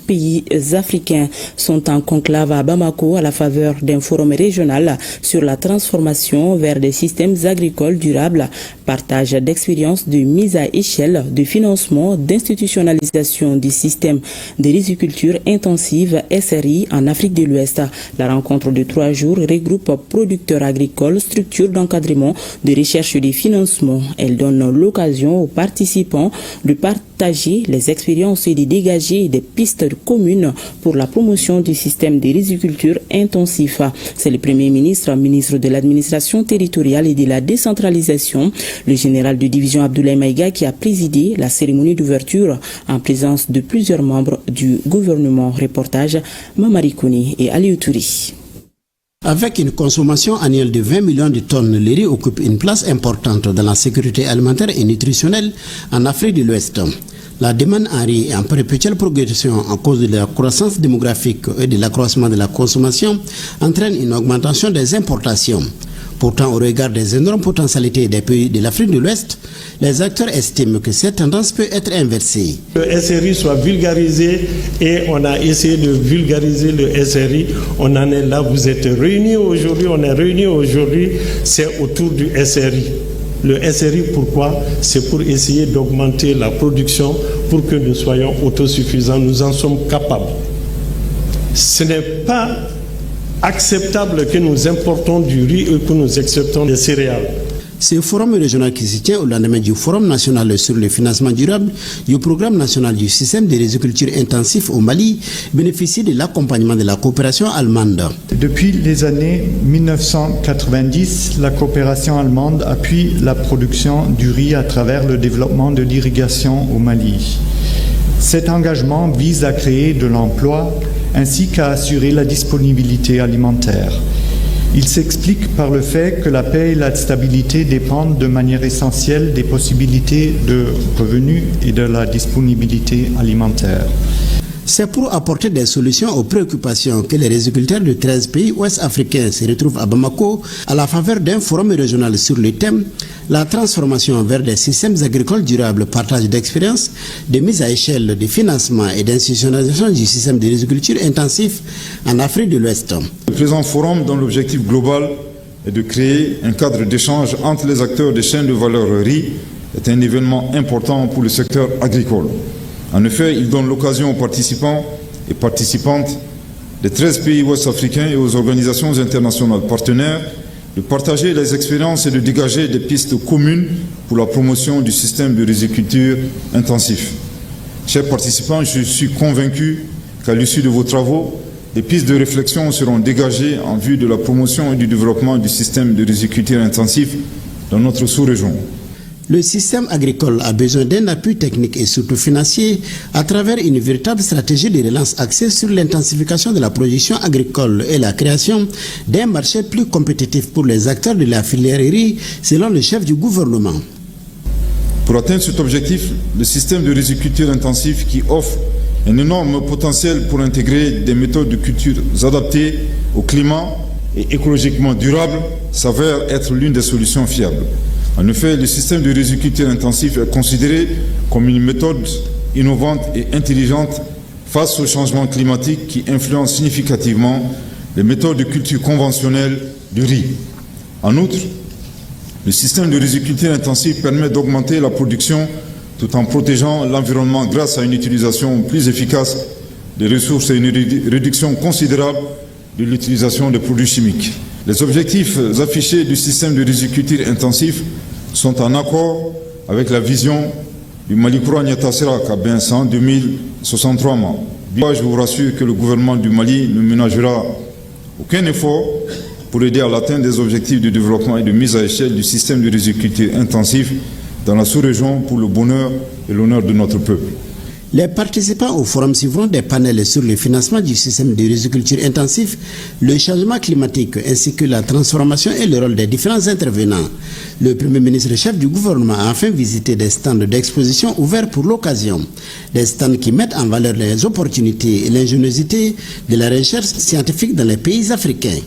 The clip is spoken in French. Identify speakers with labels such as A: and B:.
A: pays africains sont en conclave à Bamako à la faveur d'un forum régional sur la transformation vers des systèmes agricoles durables, partage d'expériences de mise à échelle, de financement, d'institutionnalisation du système de riziculture intensive SRI en Afrique de l'Ouest. La rencontre de 3 jours regroupe producteurs agricoles, structures d'encadrement, de recherche et de financement. Elle donne l'occasion aux participants de partager les expériences et de dégager des pistes communes pour la promotion du système de riziculture intensif. C'est le Premier ministre, ministre de l'administration territoriale et de la décentralisation, le général de division Abdoulaye Maïga, qui a présidé la cérémonie d'ouverture en présence de plusieurs membres du gouvernement. Reportage Mamari Kouni et Aliou Touri.
B: Avec une consommation annuelle de 20 millions de tonnes, le riz occupe une place importante dans la sécurité alimentaire et nutritionnelle en Afrique de l'Ouest. La demande en riz est en perpétuelle progression à cause de la croissance démographique et de l'accroissement de la consommation entraîne une augmentation des importations. Pourtant, au regard des énormes potentialités des pays de l'Afrique de l'Ouest, les acteurs estiment que cette tendance peut être inversée.
C: Le SRI soit vulgarisé et on a essayé de vulgariser le SRI. On en est là, vous êtes réunis aujourd'hui, on est réunis aujourd'hui, c'est autour du SRI. Le SRI, pourquoi? C'est pour essayer d'augmenter la production pour que nous soyons autosuffisants. Nous en sommes capables. Ce n'est pas acceptable que nous importons du riz et que nous acceptons des céréales.
B: Ce forum régional qui se tient au lendemain du Forum national sur le financement durable du programme national du système de riziculture intensif au Mali bénéficie de l'accompagnement de la coopération allemande.
D: Depuis les années 1990, la coopération allemande appuie la production du riz à travers le développement de l'irrigation au Mali. Cet engagement vise à créer de l'emploi ainsi qu'à assurer la disponibilité alimentaire. Il s'explique par le fait que la paix et la stabilité dépendent de manière essentielle des possibilités de revenus et de la disponibilité alimentaire.
B: C'est pour apporter des solutions aux préoccupations que les riziculteurs de 13 pays ouest-africains se retrouvent à Bamako à la faveur d'un forum régional sur le thème « La transformation vers des systèmes agricoles durables, partage d'expériences, de mise à échelle, de financement et d'institutionnalisation du système de riziculture intensif en Afrique de l'Ouest ».
E: Le présent forum, dont l'objectif global est de créer un cadre d'échange entre les acteurs des chaînes de valeur riz, est un événement important pour le secteur agricole. En effet, il donne l'occasion aux participants et participantes des 13 pays ouest-africains et aux organisations internationales partenaires de partager les expériences et de dégager des pistes communes pour la promotion du système de riziculture intensif. Chers participants, je suis convaincu qu'à l'issue de vos travaux, des pistes de réflexion seront dégagées en vue de la promotion et du développement du système de riziculture intensif dans notre sous-région.
B: Le système agricole a besoin d'un appui technique et surtout financier à travers une véritable stratégie de relance axée sur l'intensification de la production agricole et la création d'un marché plus compétitif pour les acteurs de la filière riz, selon le chef du gouvernement.
E: Pour atteindre cet objectif, le système de riziculture intensif qui offre un énorme potentiel pour intégrer des méthodes de culture adaptées au climat et écologiquement durables s'avère être l'une des solutions fiables. En effet, le système de riziculture intensif est considéré comme une méthode innovante et intelligente face au changement climatique qui influence significativement les méthodes de culture conventionnelles du riz. En outre, le système de riziculture intensif permet d'augmenter la production tout en protégeant l'environnement grâce à une utilisation plus efficace des ressources et une réduction considérable de l'utilisation des produits chimiques. Les objectifs affichés du système de riziculture intensif sont en accord avec la vision du Malikura Niatasera Kabinsan 2063 mois. Je vous rassure que le gouvernement du Mali ne ménagera aucun effort pour aider à l'atteinte des objectifs de développement et de mise à échelle du système de riziculture intensif dans la sous-région pour le bonheur et l'honneur de notre peuple.
B: Les participants au forum suivront des panels sur le financement du système de riziculture intensif, le changement climatique ainsi que la transformation et le rôle des différents intervenants. Le Premier ministre chef du gouvernement a enfin visité des stands d'exposition ouverts pour l'occasion. Des stands qui mettent en valeur les opportunités et l'ingéniosité de la recherche scientifique dans les pays africains.